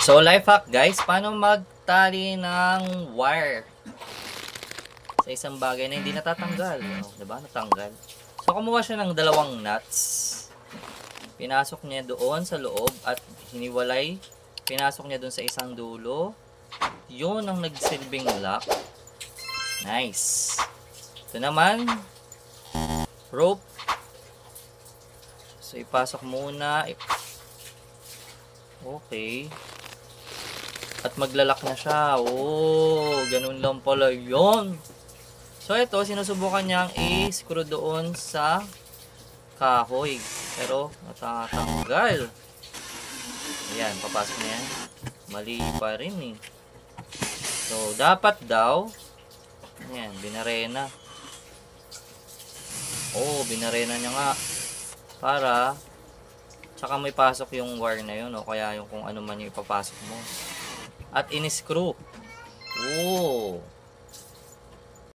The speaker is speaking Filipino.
So, life hack guys, paano magtali ng wire sa isang bagay na hindi natatanggal. Diba? Natanggal. So, kumuha siya ng dalawang nuts. Pinasok niya doon sa loob at hiniwalay. Pinasok niya doon sa isang dulo. Yun ang nagsilbing lock. Nice. Ito naman, rope. So, ipasok muna. Okay. At maglalak na siya. Oh, ganun lang pala yun. So, ito, sinusubukan niyang i-screw doon sa kahoy. Pero, natatanggal. Ayan, papasok na yan. Mali pa rin eh. So, dapat daw, ayan, binarena. Oh, binarena niya nga. Para, tsaka may pasok yung wire na yun, o kaya yung kung ano man yung ipapasok mo. At in-screw. Oh.